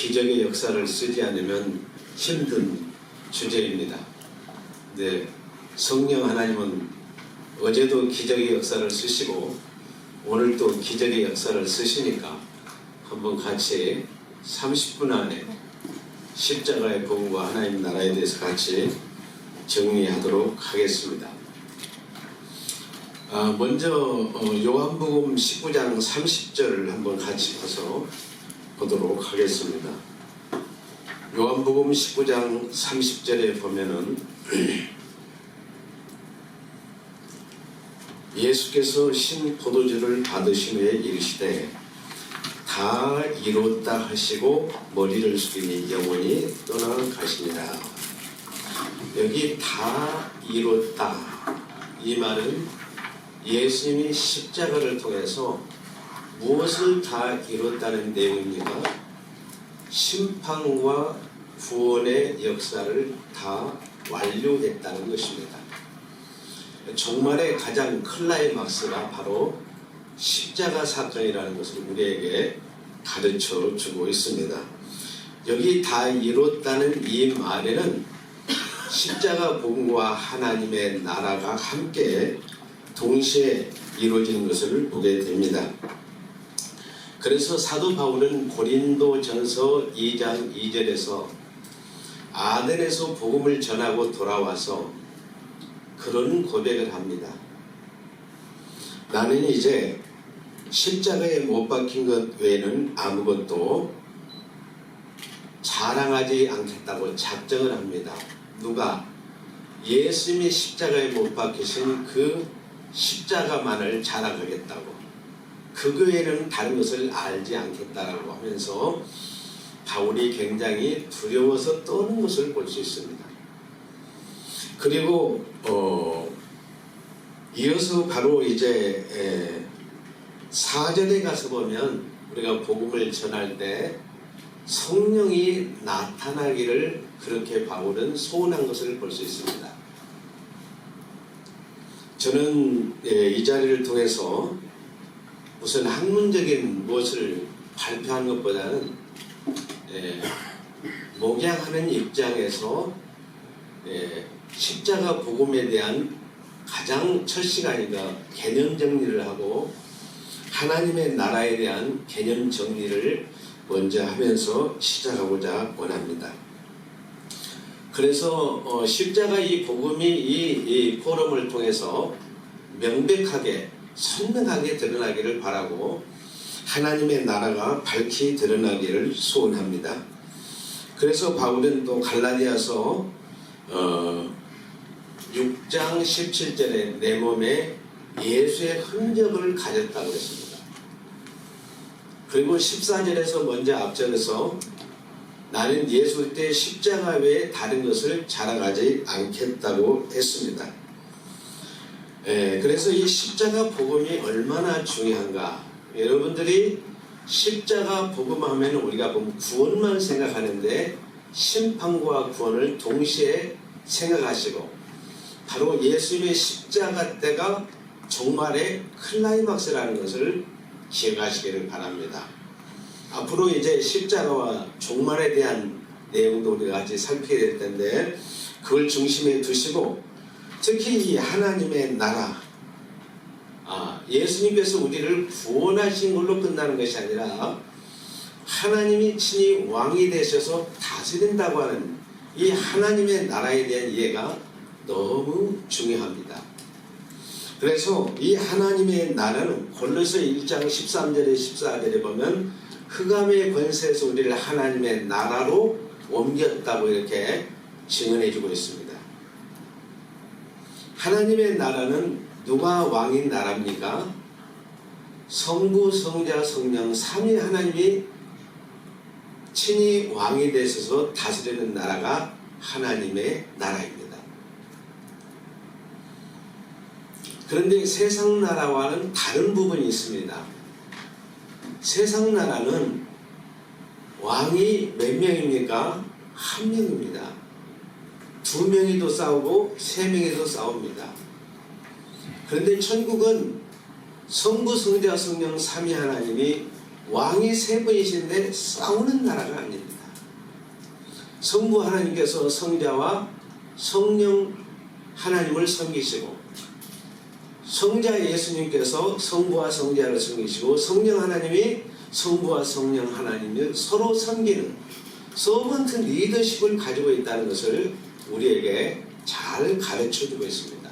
기적의 역사를 쓰지 않으면 힘든 주제입니다. 네, 성령 하나님은 어제도 기적의 역사를 쓰시고 오늘도 기적의 역사를 쓰시니까 한번 같이 30분 안에 십자가의 복음과 하나님 나라에 대해서 같이 정리하도록 하겠습니다. 먼저 요한복음 19장 30절을 한번 같이 봐서 보도록 하겠습니다. 요한복음 19장 30절에 보면은 예수께서 신 포도주를 받으신 후에 이르시되 다 이뤘다 하시고 머리를 숙이니 영원히 떠나가시니라. 여기 다 이뤘다, 이 말은 예수님이 십자가를 통해서 무엇을 다 이뤘다는 내용입니까? 심판과 구원의 역사를 다 완료했다는 것입니다. 종말의 가장 클라이막스가 바로 십자가 사건이라는 것을 우리에게 가르쳐 주고 있습니다. 여기 다 이뤘다는 이 말에는 십자가 복음과 하나님의 나라가 함께 동시에 이루어지는 것을 보게 됩니다. 그래서 사도 바울은 고린도전서 2장 2절에서 아덴에서 복음을 전하고 돌아와서 그런 고백을 합니다. 나는 이제 십자가에 못 박힌 것 외에는 아무것도 자랑하지 않겠다고 작정을 합니다. 누가? 예수님이 십자가에 못 박히신 그 십자가만을 자랑하겠다고, 그 외에는 다른 것을 알지 않겠다라고 하면서 바울이 굉장히 두려워서 떠는 것을 볼 수 있습니다. 그리고 이어서 바로 이제 4절에 가서 보면 우리가 복음을 전할 때 성령이 나타나기를 그렇게 바울은 소원한 것을 볼 수 있습니다. 저는 이 자리를 통해서 무슨 학문적인 무엇을 발표하는 것보다는 목양하는 입장에서 십자가 복음에 대한 가장 첫 시간이니까 개념 정리를 하고 하나님의 나라에 대한 개념 정리를 먼저 하면서 시작하고자 원합니다. 그래서 십자가 이 복음이 이 포럼을 통해서 명백하게 선명하게 드러나기를 바라고 하나님의 나라가 밝히 드러나기를 소원합니다. 그래서 바울은 또 갈라디아서 6장 17절에 내 몸에 예수의 흔적을 가졌다고 했습니다. 그리고 14절에서 먼저 앞절에서 나는 예수 때 십자가 외에 다른 것을 자랑하지 않겠다고 했습니다. 그래서 이 십자가 복음이 얼마나 중요한가. 여러분들이 십자가 복음하면 우리가 보면 구원만 생각하는데 심판과 구원을 동시에 생각하시고 바로 예수님의 십자가 때가 종말의 클라이막스라는 것을 기억하시기를 바랍니다. 앞으로 이제 십자가와 종말에 대한 내용도 우리가 같이 살피게 될 텐데 그걸 중심에 두시고 특히 이 하나님의 나라, 예수님께서 우리를 구원하신 걸로 끝나는 것이 아니라 하나님이 친히 왕이 되셔서 다스린다고 하는 이 하나님의 나라에 대한 이해가 너무 중요합니다. 그래서 이 하나님의 나라는 골로새 1장 13절에 14절에 보면 흑암의 권세에서 우리를 하나님의 나라로 옮겼다고 이렇게 증언해 주고 있습니다. 하나님의 나라는 누가 왕인 나라입니까? 성부, 성자, 성령 삼위 하나님이 친히 왕이 되셔서 다스리는 나라가 하나님의 나라입니다. 그런데 세상 나라와는 다른 부분이 있습니다. 세상 나라는 왕이 몇 명입니까? 한 명입니다. 두 명이도 싸우고 세 명이도 싸웁니다. 그런데 천국은 성부, 성자, 성령 삼위 하나님이 왕이 세 분이신데 싸우는 나라가 아닙니다. 성부 하나님께서 성자와 성령 하나님을 섬기시고 성자 예수님께서 성부와 성자를 섬기시고 성령 하나님이 성부와 성령 하나님을 서로 섬기는 서번트 리더십을 가지고 있다는 것을 우리에게 잘 가르쳐주고 있습니다.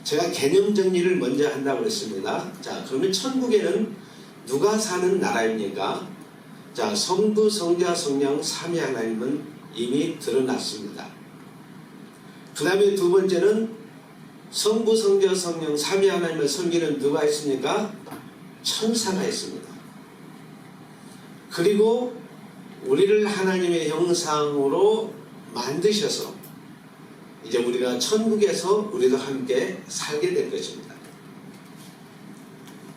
제가 개념 정리를 먼저 한다고 했습니다. 자, 그러면 천국에는 누가 사는 나라입니까? 자, 성부, 성자, 성령, 삼위 하나님은 이미 드러났습니다. 그 다음에 두 번째는 성부, 성자, 성령, 삼위 하나님을 섬기는 누가 있습니까? 천사가 있습니다. 그리고 우리를 하나님의 형상으로 만드셔서 이제 우리가 천국에서 우리도 함께 살게 될 것입니다.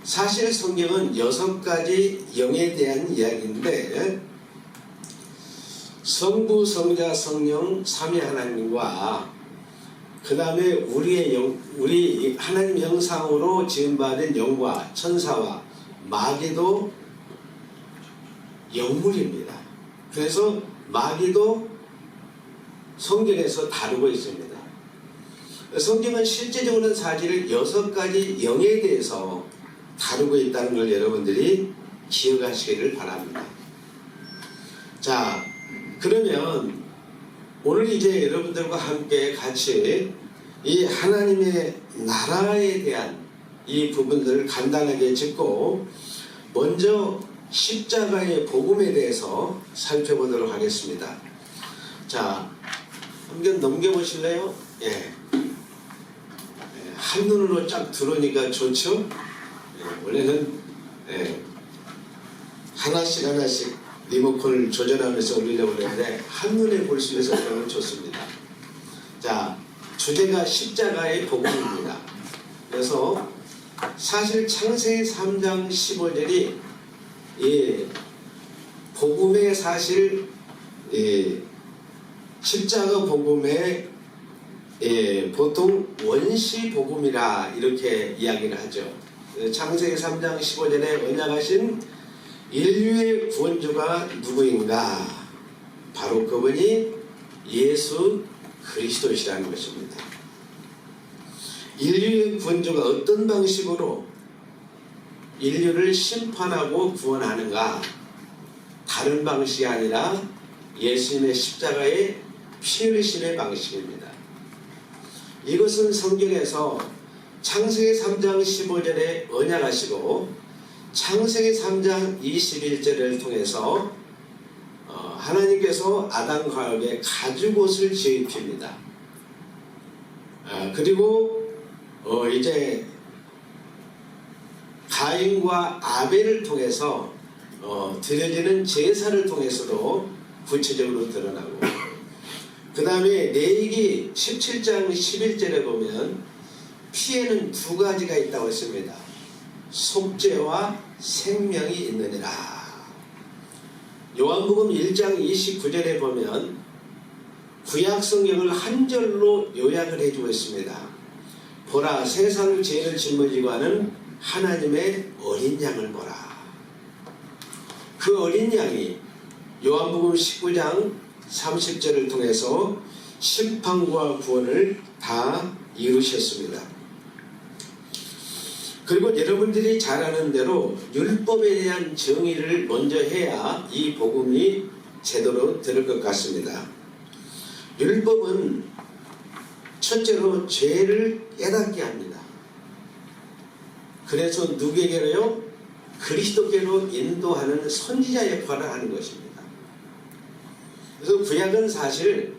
사실 성경은 6가지 영에 대한 이야기인데 성부, 성자, 성령, 삼위 하나님과 그 다음에 우리 하나님 형상으로 지음받은 영과 천사와 마귀도 영물입니다. 그래서 마귀도 성경에서 다루고 있습니다. 성경은 실제적으로는 사실 6가지 영에 대해서 다루고 있다는 걸 여러분들이 기억하시기를 바랍니다. 자, 그러면 오늘 이제 여러분들과 함께 같이 이 하나님의 나라에 대한 이 부분들을 간단하게 짚고 먼저 십자가의 복음에 대해서 살펴보도록 하겠습니다. 자, 한번 넘겨보실래요? 예. 한눈으로 쫙 들어오니까 좋죠? 예. 원래는 하나씩 리모컨을 조절하면서 올리려고 했는데 한눈에 볼 수 있어서 너무 좋습니다. 자, 주제가 십자가의 복음입니다. 그래서 사실 창세기 3장 15절이 이 복음의 사실 십자가 복음의 보통 원시 복음이라 이렇게 이야기를 하죠. 창세기 3장 15절에 언약하신 인류의 구원주가 누구인가? 바로 그분이 예수 그리스도시라는 것입니다. 인류의 구원주가 어떤 방식으로 인류를 심판하고 구원하는가? 다른 방식이 아니라 예수님의 십자가의 피 흘리심의 방식입니다. 이것은 성경에서 창세기 3장 15절에 언약하시고 창세기 3장 21절을 통해서 하나님께서 아담과 하와에게 가죽옷을 지어 입힙니다. 그리고 이제 가인과 아벨을 통해서 드려지는 제사를 통해서도 구체적으로 드러나고 그 다음에 레위기 17장 11절에 보면 피에는 2가지가 있다고 했습니다. 속죄와 생명이 있느니라. 요한복음 1장 29절에 보면 구약 성경을 한 절로 요약을 해주고 있습니다. 보라, 세상을 죄를 짊어지고 하는 하나님의 어린 양을 보라. 그 어린 양이 요한복음 19장 30절을 통해서 심판과 구원을 다 이루셨습니다. 그리고 여러분들이 잘 아는 대로 율법에 대한 정의를 먼저 해야 이 복음이 제대로 들을 것 같습니다. 율법은 첫째로 죄를 깨닫게 합니다. 그래서 누구에게로요? 그리스도께로 인도하는 선지자 역할을 하는 것입니다. 그래서 구약은 사실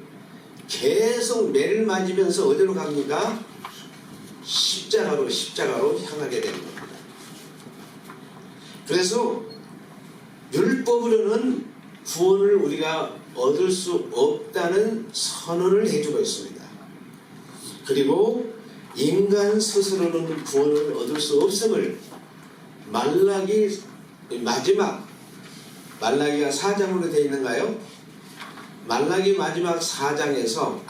계속 매를 맞으면서 어디로 갑니까? 십자가로 향하게 되는 겁니다. 그래서 율법으로는 구원을 우리가 얻을 수 없다는 선언을 해주고 있습니다. 그리고 인간 스스로는 구원을 얻을 수 없음을 말라기 마지막 말라기가 4장으로 되어 있는가요? 말라기 마지막 4장에서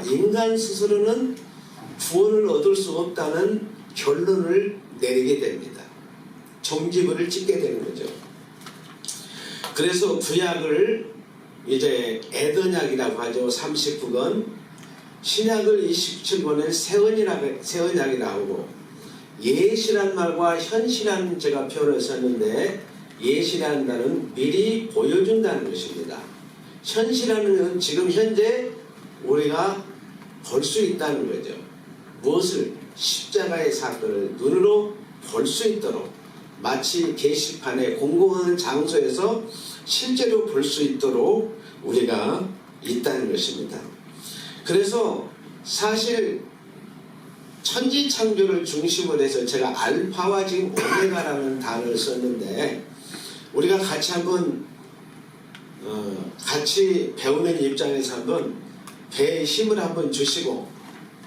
인간 스스로는 구원을 얻을 수 없다는 결론을 내리게 됩니다. 종지부를 찍게 되는 거죠. 그래서 구약을 이제 에더약이라고 하죠. 39권. 신약을 27권을 새언약이라고 하고, 예시란 말과 현시라는 제가 표현을 썼는데, 예시라는 말은 미리 보여준다는 것입니다. 현시라는 것은 지금 현재 우리가 볼 수 있다는 거죠. 무엇을? 십자가의 사건을 눈으로 볼 수 있도록, 마치 게시판에 공공한 장소에서 실제로 볼 수 있도록 우리가 있다는 것입니다. 그래서 사실 천지창조를 중심으로 해서 제가 알파와 지금 오메가라는 단어를 썼는데, 우리가 같이 한번 같이 배우는 입장에서 한번 배에 힘을 한번 주시고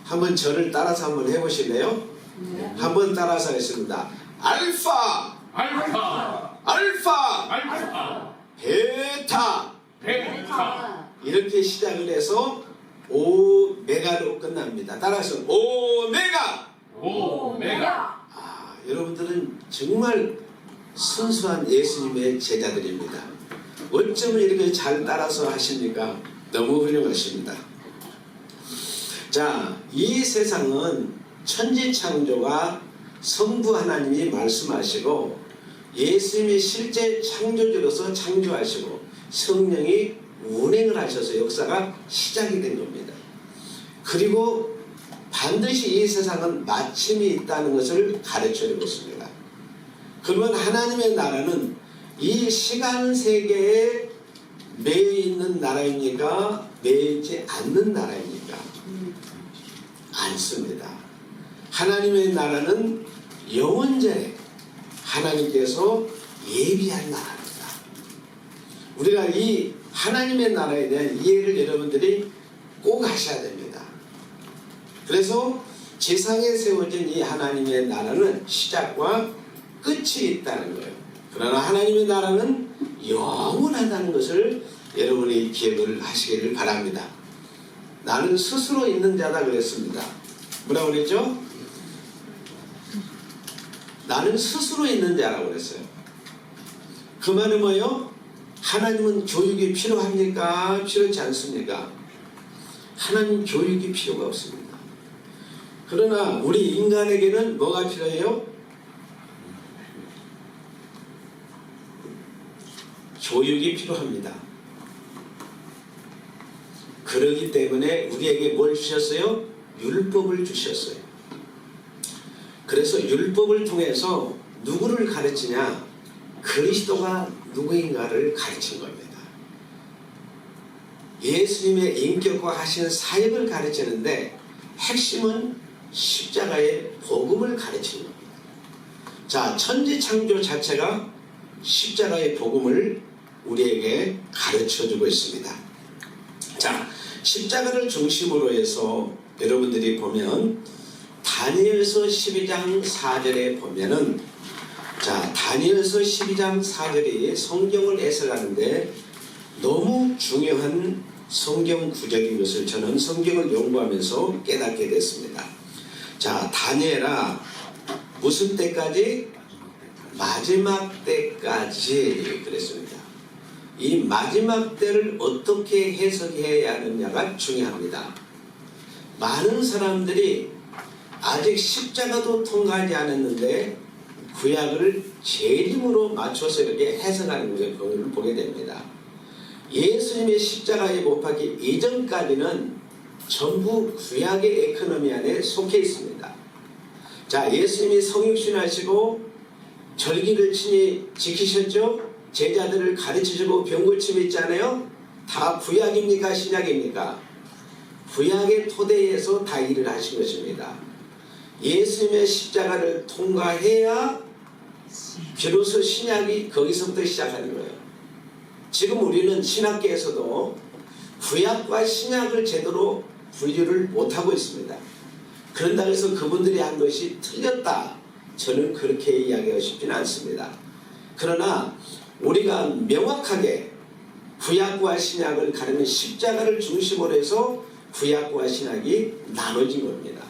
한번 저를 따라서 한번 해보실래요? 네. 한번 따라서 하겠습니다. 알파, 알파, 알파, 알파, 베타, 베타, 이렇게 시작을 해서 오메가로 끝납니다. 따라서 오메가. 오메가. 여러분들은 정말 순수한 예수님의 제자들입니다. 어쩌면 이렇게 잘 따라서 하십니까? 너무 훌륭하십니다. 자, 이 세상은 천지창조가 성부 하나님이 말씀하시고 예수님이 실제 창조주로서 창조하시고 성령이 운행을 하셔서 역사가 시작이 된 겁니다. 그리고 반드시 이 세상은 마침이 있다는 것을 가르쳐주고 있습니다. 그러면 하나님의 나라는 이 시간 세계에 매여 있는 나라입니까? 매여 있지 않는 나라입니까? 않습니다. 하나님의 나라는 영원전에 하나님께서 예비한 나라입니다. 우리가 이 하나님의 나라에 대한 이해를 여러분들이 꼭 하셔야 됩니다. 그래서 지상에 세워진 이 하나님의 나라는 시작과 끝이 있다는 거예요. 그러나 하나님의 나라는 영원하다는 것을 여러분이 기억을 하시기를 바랍니다. 나는 스스로 있는 자다 그랬습니다. 뭐라고 그랬죠? 나는 스스로 있는 자라고 그랬어요. 그 말은 뭐예요? 하나님은 교육이 필요합니까? 필요하지 않습니까? 하나님 교육이 필요가 없습니다. 그러나 우리 인간에게는 뭐가 필요해요? 교육이 필요합니다. 그러기 때문에 우리에게 뭘 주셨어요? 율법을 주셨어요. 그래서 율법을 통해서 누구를 가르치냐? 그리스도가 누구인가를 가르친 겁니다. 예수님의 인격과 하시는 사역을 가르치는데 핵심은 십자가의 복음을 가르치는 겁니다. 자, 천지창조 자체가 십자가의 복음을 우리에게 가르쳐주고 있습니다. 자, 십자가를 중심으로 해서 여러분들이 보면 다니엘서 12장 4절에 보면은, 자, 다니엘서 12장 4절이 성경을 해석하는데 너무 중요한 성경 구절인 것을 저는 성경을 연구하면서 깨닫게 됐습니다. 자, 다니엘아, 무슨 때까지? 마지막 때까지 그랬습니다. 이 마지막 때를 어떻게 해석해야 하느냐가 중요합니다. 많은 사람들이 아직 십자가도 통과하지 않았는데 구약을 재림으로 맞춰서 이렇게 해석하는 것을 보게 됩니다. 예수님의 십자가에 못 박기 이전까지는 전부 구약의 에코노미 안에 속해 있습니다. 자, 예수님이 성육신하시고 절기를 친히 지키셨죠? 제자들을 가르치시고 병 고침이 있잖아요. 다 구약입니까? 신약입니까? 구약의 토대에서 다 일을 하신 것입니다. 예수님의 십자가를 통과해야 비로소 신약이 거기서부터 시작하는 거예요. 지금 우리는 신학계에서도 구약과 신약을 제대로 분류를 못하고 있습니다. 그런다고 해서 그분들이 한 것이 틀렸다, 저는 그렇게 이야기하고 싶지는 않습니다. 그러나 우리가 명확하게 구약과 신약을 가르는 십자가를 중심으로 해서 구약과 신약이 나눠진 겁니다.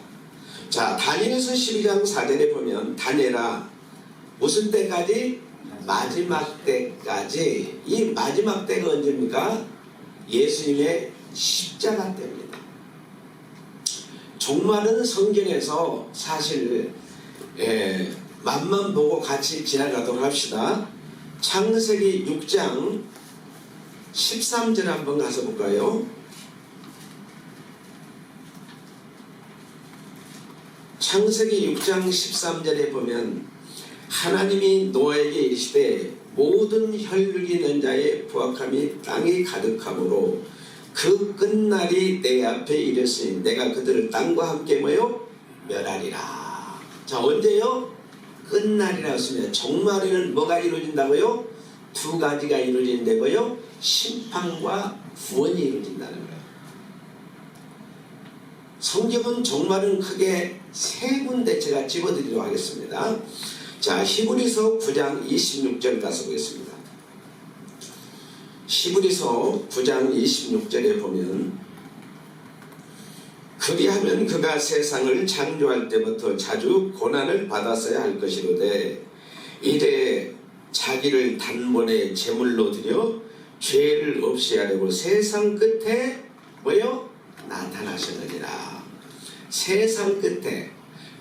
자, 다니엘서 12장 4절에 보면 다니엘아, 무슨 때까지? 마지막 때까지. 이 마지막 때가 언제입니까? 예수님의 십자가 때문이다. 종말은 성경에서 사실 맛만 보고 같이 지나가도록 합시다. 창세기 6장 13절 한번 가서 볼까요? 창세기 6장 13절에 보면 하나님이 노아에게 이르시되 모든 혈육이 있는 자의 부악함이 땅에 가득하므로 그 끝날이 내 앞에 이르으니 내가 그들을 땅과 함께 뭐요? 멸하리라. 자, 언제요? 끝날이라 했으면 종말에는 뭐가 이루어진다고요? 두 가지가 이루어진다고요? 심판과 구원이 이루어진다는 거예요. 성경은 종말은 크게 세 군데 제가 집어드리도록 하겠습니다. 자, 히브리서 9장 26절 가서 보겠습니다. 히브리서 9장 26절에 보면 그리하면 그가 세상을 창조할 때부터 자주 고난을 받았어야 할 것이로되 이래 자기를 단번에 제물로 드려 죄를 없이 하려고 세상 끝에 뭐요? 나타나셨느니라. 세상 끝에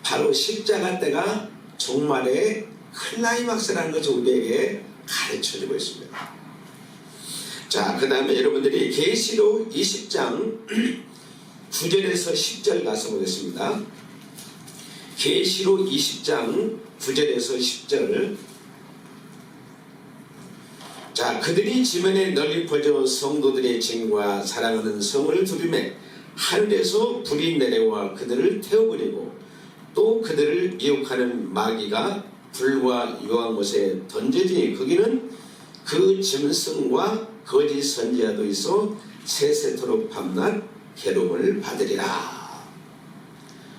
바로 십자가 때가 종말의 클라이막스라는 것을 우리에게 가르쳐주고 있습니다. 자, 그 다음에 여러분들이 계시록 20장 9절에서 10절 가서 보겠습니다. 계시록 20장 9절에서 10절. 자, 그들이 지면에 널리 퍼져 성도들의 증과 사랑하는 성을 두르매 하늘에서 불이 내려와 그들을 태워버리고 또 그들을 미혹하는 마귀가 불과 유황 못에 던져지니 거기는 그 짐승과 거짓 선지자도 있어 세세토록 밤낮 괴로움을 받으리라.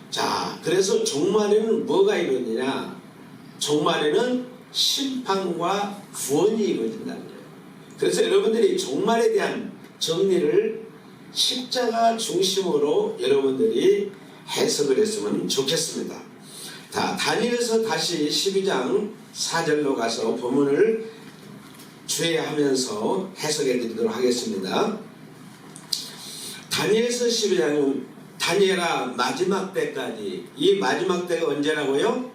자, 그래서 종말에는 뭐가 이루어지냐? 종말에는 심판과 구원이 이루어진다는 거예요. 그래서 여러분들이 종말에 대한 정리를 십자가 중심으로 여러분들이 해석을 했으면 좋겠습니다. 자, 다니엘서 다시 12장 4절로 가서 본문을 주의하면서 해석해 드리도록 하겠습니다. 다니엘서 12장은 다니엘아 마지막 때까지, 이 마지막 때가 언제라고요?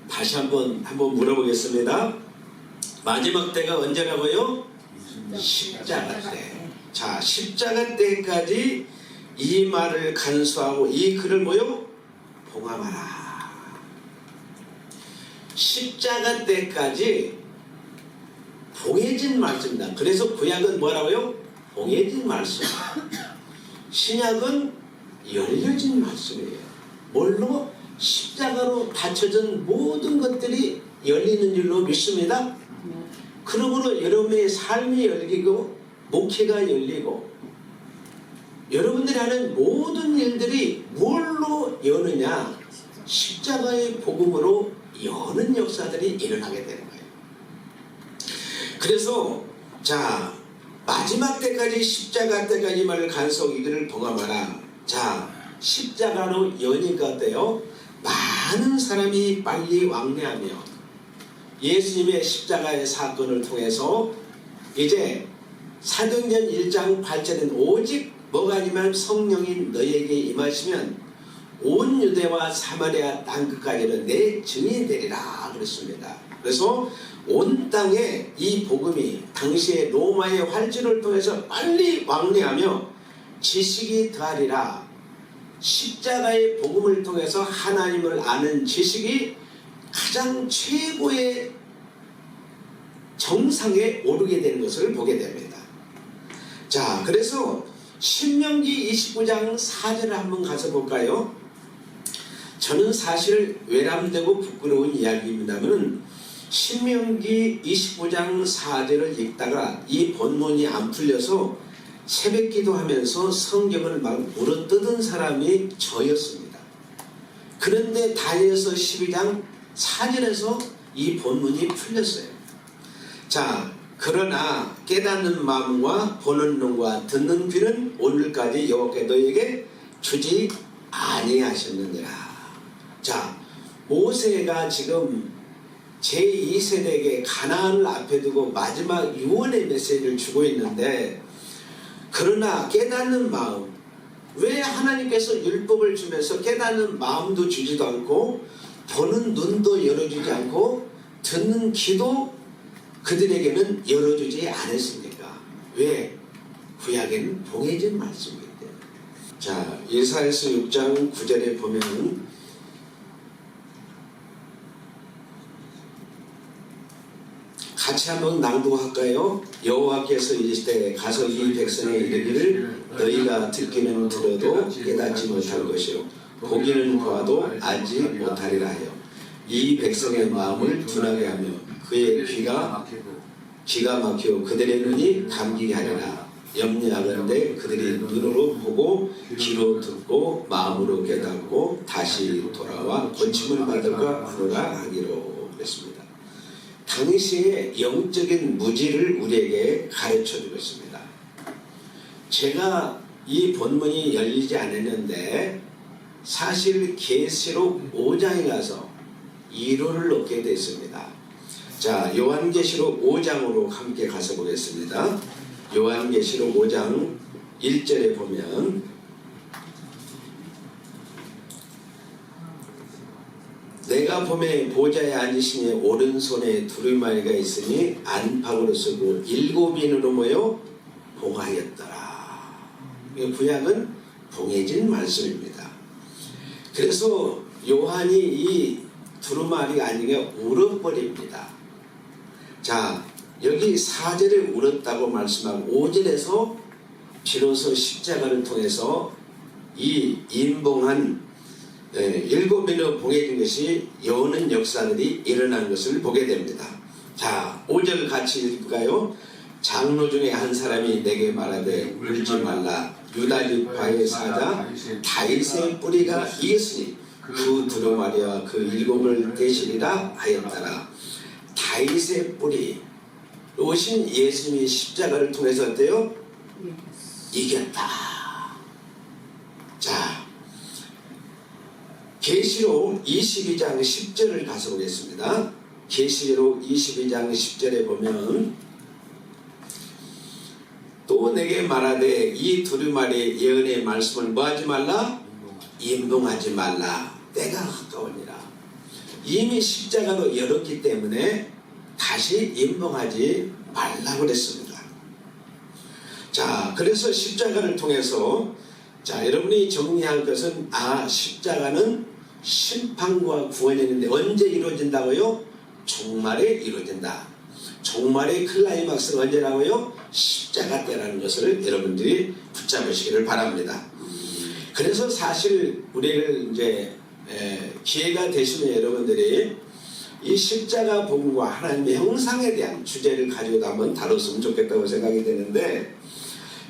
다시 한번 물어보겠습니다. 마지막 때가 언제라고요? 십자가 때. 자, 십자가 때까지 이 말을 간수하고 이 글을 뭐요? 봉함하라. 십자가 때까지 봉해진 말씀이다. 그래서 구약은 뭐라고요? 봉해진 말씀. 신약은 열려진 말씀이에요. 뭘로? 십자가로 닫혀진 모든 것들이 열리는 줄로 믿습니다. 그러므로 여러분의 삶이 열리고 목회가 열리고 여러분들이 하는 모든 일들이 뭘로 여느냐? 십자가의 복음으로 여는 역사들이 일어나게 되는 거예요. 그래서 자, 마지막 때까지 십자가 때까지 말을 간속 이들을 봉함하라. 자, 십자가로 여니까 어때요? 많은 사람이 빨리 왕래하며 예수님의 십자가의 사건을 통해서 이제 사도행전 1장 8절은 오직 뭐가 아니면 성령이 너에게 임하시면 온 유대와 사마리아 땅끝까지는 내 증인이 되리라 그랬습니다. 그래서 온 땅에 이 복음이 당시에 로마의 활주를 통해서 빨리 왕래하며 지식이 더하리라. 십자가의 복음을 통해서 하나님을 아는 지식이 가장 최고의 정상에 오르게 되는 것을 보게 됩니다. 자, 그래서 신명기 29장 4절을 한번 가서 볼까요? 저는 사실 외람되고 부끄러운 이야기입니다만 신명기 29장 4절을 읽다가 이 본문이 안 풀려서 새벽 기도하면서 성경을 막 물어뜯은 사람이 저였습니다. 그런데 다니엘서 12장 4절에서 이 본문이 풀렸어요. 자, 그러나 깨닫는 마음과 보는 눈과 듣는 귀는 오늘까지 여호와께 너에게 주지 아니하셨느니라. 자, 모세가 지금 제2세대에게 가나안을 앞에 두고 마지막 유언의 메시지를 주고 있는데, 그러나 깨닫는 마음, 왜 하나님께서 율법을 주면서 깨닫는 마음도 주지도 않고 보는 눈도 열어주지 않고 듣는 귀도 그들에게는 열어주지 않았습니까? 왜? 구약에는 봉해진 말씀이기 때문에. 자, 예사야서 6장 9절에 보면 같이 한번 낭독할까요? 여호와께서 이르시되 가서 이 백성에 이르기를 너희가 듣기는 들어도 깨닫지 못할 것이요 보기는 보아도 알지 못하리라 하여 이 백성의 마음을 둔하게 하며 그의 귀가 막히고 그들의 눈이 감기게 하리라. 염려하건대 그들이 눈으로 보고 귀로 듣고 마음으로 깨닫고 다시 돌아와 고침을 받을까 하노라 하기로 그랬습니다. 당시의 영적인 무지를 우리에게 가르쳐주고 있습니다. 제가 이 본문이 열리지 않았는데 사실 계시록 5장에 가서 이론을 얻게 됐습니다. 자, 요한계시록 5장으로 함께 가서 보겠습니다. 요한계시록 5장 1절에 보면 내가 보매 보좌에 앉으시니 오른손에 두루마리가 있으니 안팎으로 쓰고 7인으로 모여 봉하였더라. 구약은 봉해진 말씀입니다. 그래서 요한이 이 두루마리가 아니게 울어버립니다. 자, 여기 4절에 울었다고 말씀하고 5절에서 비로소 십자가를 통해서 이 임봉한 7인으로 봉해진 것이 여는 역사들이 일어난 것을 보게 됩니다. 자, 5절 같이 읽을까요? 장로 중에 한 사람이 내게 말하되 울지 말라. 유다 지파의 사자 다윗의 뿌리가 이겼으니 그 두루마리와 그 7을 대신이라 하였더라. 다윗의 뿌리 오신 예수님이 십자가를 통해서 어때요? 이겼다. 자, 계시록 22장 10절을 가서 보겠습니다. 계시록 22장 10절에 보면 또 내게 말하되 이 두루마리 예언의 말씀을 뭐하지 말라? 임봉하지 말라. 때가 가까우니라. 이미 십자가로 열었기 때문에 다시 임봉하지 말라고 그랬습니다. 자, 그래서 십자가를 통해서 자, 여러분이 정리할 것은 십자가는 심판과 구원이었는데 언제 이루어진다고요? 종말에 이루어진다. 종말의 클라이막스가 언제라고요? 십자가 때라는 것을 여러분들이 붙잡으시기를 바랍니다. 그래서 사실 우리를 이제 기회가 되시면 여러분들이 이 십자가 복음과 하나님의 형상에 대한 주제를 가지고도 한번 다뤘으면 좋겠다고 생각이 되는데,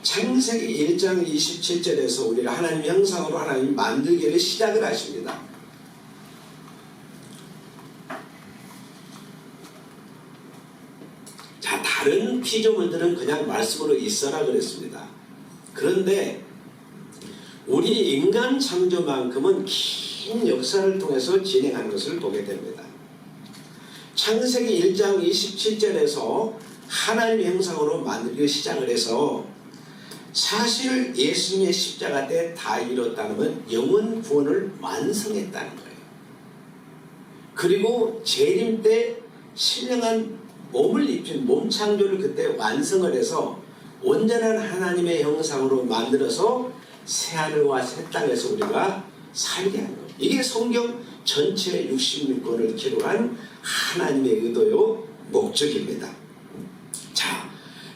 창세기 1장 27절에서 우리가 하나님의 형상으로 하나님 만들기를 시작을 하십니다. 자, 다른 피조물들은 그냥 말씀으로 있어라 그랬습니다. 그런데 우리 인간 창조만큼은 긴 역사를 통해서 진행하는 것을 보게 됩니다. 창세기 1장 27절에서 하나님의 형상으로 만들기 시작을 해서 사실 예수님의 십자가 때 다 이뤘다는 건 영원 구원을 완성했다는 거예요. 그리고 재림 때 신령한 몸을 입힌 몸 창조를 그때 완성을 해서 온전한 하나님의 형상으로 만들어서 새하늘과 새 땅에서 우리가 살게 하는 거예요. 이게 성경 전체 66권을 기록한 하나님의 의도요 목적입니다. 자,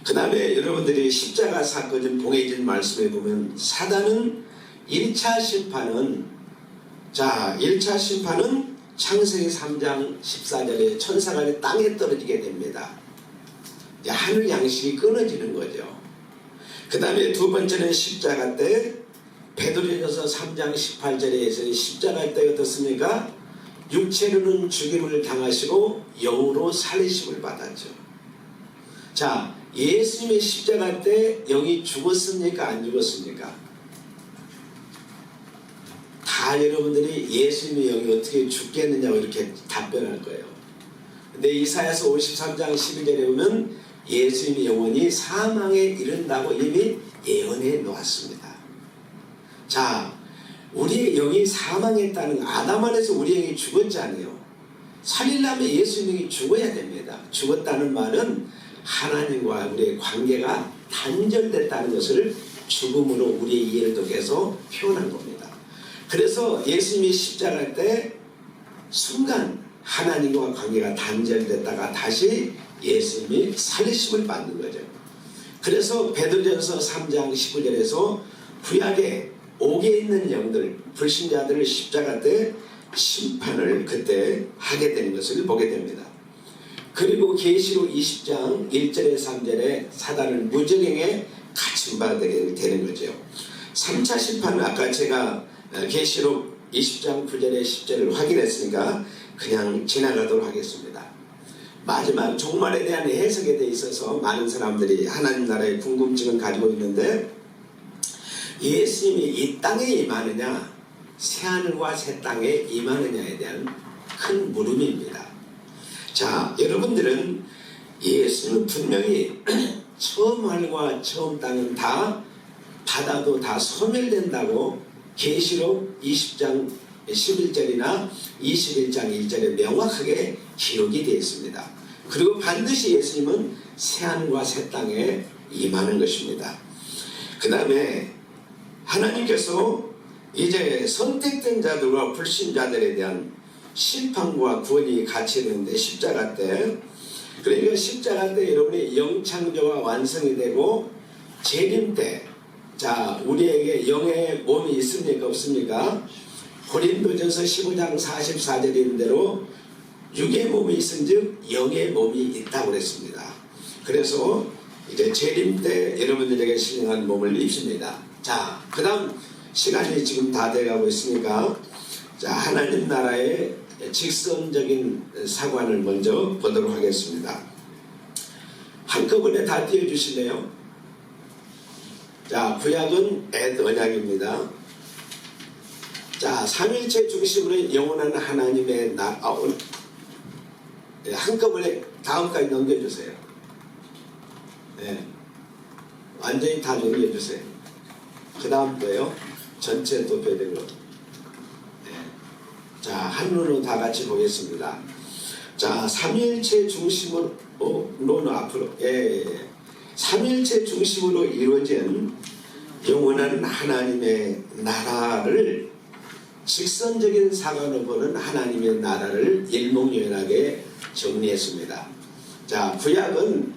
그 다음에 여러분들이 십자가 사건을 봉해진 말씀에 보면 사단은 1차 심판은 1차 심판은 창세기 3장 14절에 천사가 땅에 떨어지게 됩니다. 하늘 양식이 끊어지는 거죠. 그 다음에 두 번째는 십자가 때 베드로전서 3장 18절에 십자가 때 어떻습니까? 육체로는 죽임을 당하시고 영으로 살리심을 받았죠. 자, 예수님의 십자가 때 영이 죽었습니까? 안 죽었습니까? 다 여러분들이 예수님의 영이 어떻게 죽겠느냐고 이렇게 답변할 거예요. 근데 이사야서 53장 12절에 보면 예수님의 영혼이 사망에 이른다고 이미 예언해 놓았습니다. 자, 우리의 영이 사망했다는 거, 아담 안에서 우리 영이 죽었잖아요. 살리려면 예수님의 영이 죽어야 됩니다. 죽었다는 말은 하나님과 우리의 관계가 단절됐다는 것을 죽음으로 우리의 이해를 통해서 표현한 겁니다. 그래서 예수님이 십자가 때 순간 하나님과 관계가 단절됐다가 다시 예수님이 살리심을 받는 거죠. 그래서 베드로전서 3장 19절에서 구약에 옥에 있는 영들, 불신자들을 십자가 때 심판을 그때 하게 되는 것을 보게 됩니다. 그리고 계시록 20장 1절에 3절에 사단을 무저갱에 갇힌바되게 되는 거죠. 3차 심판은 아까 제가 계시록 20장 9절에 10절을 확인했으니까 그냥 지나가도록 하겠습니다. 마지막 종말에 대한 해석에 대해 있어서 많은 사람들이 하나님 나라의 궁금증을 가지고 있는데, 예수님이 이 땅에 임하느냐 새하늘과 새 땅에 임하느냐에 대한 큰 물음입니다. 자, 여러분들은 예수는 분명히 처음 하늘과 처음 땅은 다 바다도 다 소멸된다고 계시록 20장 11절이나 21장 1절에 명확하게 기록이 되어 있습니다. 그리고 반드시 예수님은 새하늘과 새 땅에 임하는 것입니다. 그 다음에 하나님께서 이제 선택된 자들과 불신자들에 대한 심판과 구원이 같이 되는데, 십자가 때, 그러니까 십자가 때 여러분이 영창조가 완성이 되고 재림 때, 자, 우리에게 영의 몸이 있습니까 없습니까? 고린도전서 15장 44절에 있는 대로 육의 몸이 있은즉 영의 몸이 있다고 그랬습니다. 그래서 이제 재림 때 여러분들에게 신령한 몸을 입습니다. 자, 그 다음 시간이 지금 다 돼가고 있으니까, 자, 하나님 나라의 직선적인 사관을 먼저 보도록 하겠습니다. 한꺼번에 다 띄워주실래요? 자, 구약은 언약입니다. 자, 삼일체 중심으로 영원한 하나님의 한꺼번에 다음까지 넘겨주세요. 네. 완전히 다 넘겨주세요. 그 다음 거예요. 전체 도표되고. 네. 자, 한눈으로 다 같이 보겠습니다. 자, 삼일체 중심으로는 앞으로, 삼일체 중심으로 이루어진 영원한 하나님의 나라를, 직선적인 사관을 보는 하나님의 나라를 일목요연하게 정리했습니다. 자, 구약은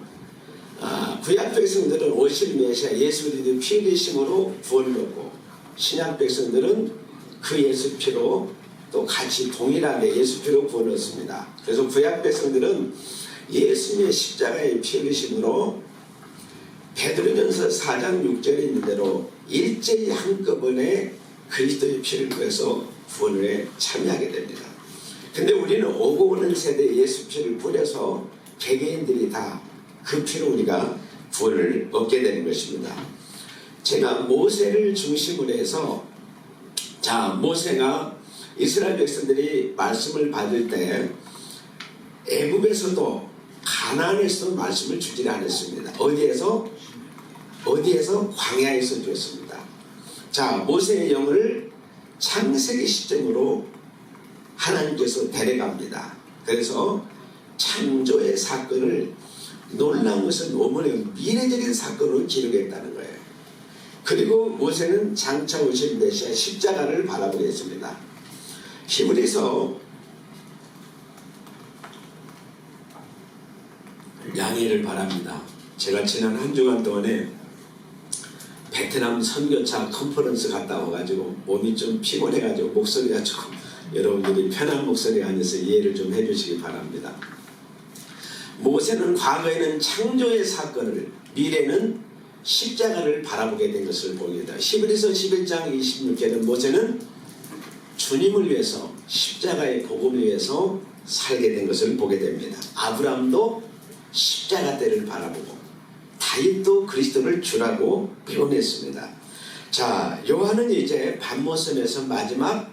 구약 백성들은 오실 메시아 예수 그리스도의 피 흘리심으로 구원을 얻고, 신약 백성들은 그 예수 피로 또 같이 동일하게 예수 피로 구원을 얻습니다. 그래서 구약 백성들은 예수님의 십자가의 피 흘리심으로 베드로전서 4장 6절에 있는 대로 일제히 한꺼번에 그리스도의 피를 구해서 구원에 참여하게 됩니다. 근데 우리는 오고 오는 세대에 예수 피를 뿌려서 개개인들이 다 그 피로 우리가 구원을 얻게 되는 것입니다. 제가 모세를 중심으로 해서, 자, 모세가 이스라엘 백성들이 말씀을 받을 때 애굽에서도 가나안에서도 말씀을 주지 않았습니다. 어디에서? 광야에서 주었습니다. 자, 모세의 영을 창세기 시점으로 하나님께서 데려갑니다. 그래서 창조의 사건을, 놀라운 것은 오문의 미래적인 사건으로 기록했다는 거예요. 그리고 모세는 장차 오실 메시아 십자가를 바라보게 했습니다. 히브리서 양해를 바랍니다. 제가 지난 한 주간 동안에 베트남 선교차 컨퍼런스 갔다 와가지고 몸이 좀 피곤해가지고 목소리가 조금, 여러분들이 편한 목소리가 아니어서 이해를 좀 해주시기 바랍니다. 모세는 과거에는 창조의 사건을, 미래는 십자가를 바라보게 된 것을 보입니다. 히브리서 11장 26절은 모세는 주님을 위해서, 십자가의 복음을 위해서 살게 된 것을 보게 됩니다. 아브라함도 십자가 때를 바라보고 다윗도 그리스도를 주라고 표현했습니다. 자, 요한은 이제 반모섬에서 마지막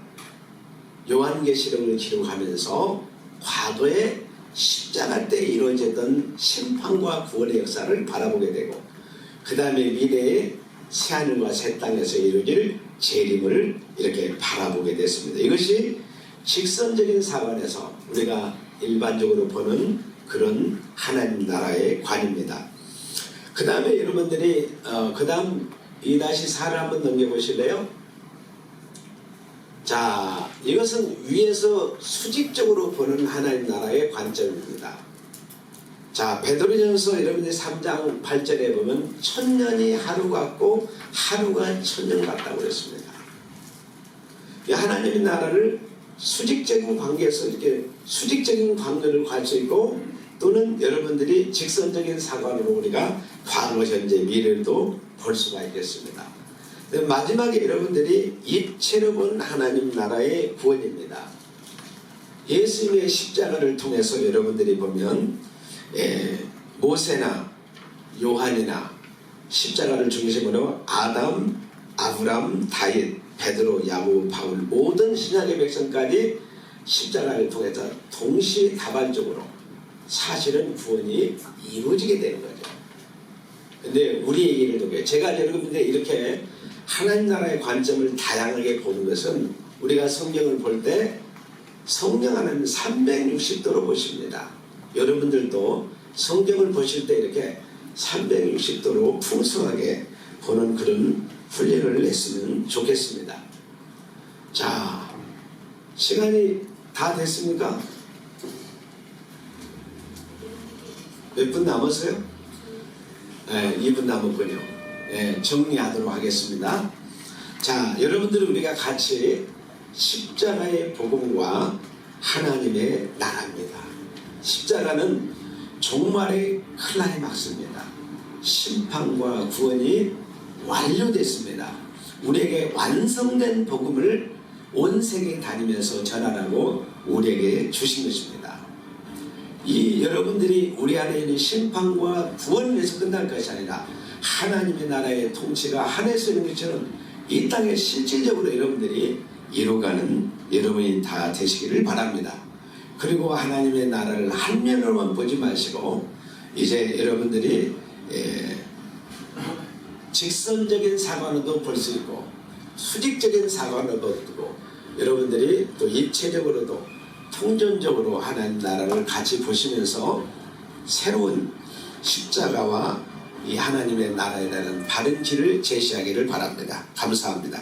요한계시록을 기록하면서 과거에 십자가 때 이루어졌던 심판과 구원의 역사를 바라보게 되고 그 다음에 미래의 새하늘과 새 땅에서 이루어질 재림을 이렇게 바라보게 됐습니다. 이것이 직선적인 사관에서 우리가 일반적으로 보는 그런 하나님 나라의 관입니다. 그 다음에 여러분들이 그 다음 2-4를 한번 넘겨보실래요? 자, 이것은 위에서 수직적으로 보는 하나님 나라의 관점입니다. 자, 베드로전서 여러분들이 3장 8절에 보면 천년이 하루 같고 하루가 천년 같다고 그랬습니다. 이 하나님의 나라를 수직적인 관계에서 이렇게 수직적인 관계를 갈 수 있고 또는 여러분들이 직선적인 사관으로 우리가 과거, 현재, 미래도 볼 수가 있겠습니다. 마지막에 여러분들이 입체로 본 하나님 나라의 구원입니다. 예수님의 십자가를 통해서 여러분들이 보면 모세나 요한이나 십자가를 중심으로 아담, 아브람, 다윗, 베드로, 야고, 바울 모든 신약의 백성까지 십자가를 통해서 동시다발적으로 사실은 구원이 이루어지게 되는 거죠. 근데 우리 얘기를 듣고요. 제가 여러분들 이렇게 하나님 나라의 관점을 다양하게 보는 것은 우리가 성경을 볼 때 성령 하나님 360도로 보십니다. 여러분들도 성경을 보실 때 이렇게 360도로 풍성하게 보는 그런 훈련을 했으면 좋겠습니다. 자, 시간이 다 됐습니까? 몇 분 남았어요? 네, 2분 남았군요. 네, 정리하도록 하겠습니다. 자, 여러분들은 우리가 같이 십자가의 복음과 하나님의 나라입니다. 십자가는 종말의 클라이막스입니다. 심판과 구원이 완료됐습니다. 우리에게 완성된 복음을 온 세계에 다니면서 전하라고 우리에게 주신 것입니다. 이 여러분들이 우리 안에 있는 심판과 구원에서 끝날 것이 아니라 하나님의 나라의 통치가 하늘에서 있는 것처럼 이 땅에 실질적으로 여러분들이 이루어가는 여러분이 다 되시기를 바랍니다. 그리고 하나님의 나라를 한 면으로만 보지 마시고 이제 여러분들이 직선적인 사관으로도 볼 수 있고 수직적인 사관으로도 보고 여러분들이 또 입체적으로도 통전적으로 하나님 나라를 같이 보시면서 새로운 십자가와 이 하나님의 나라에 대한 바른 길을 제시하기를 바랍니다. 감사합니다.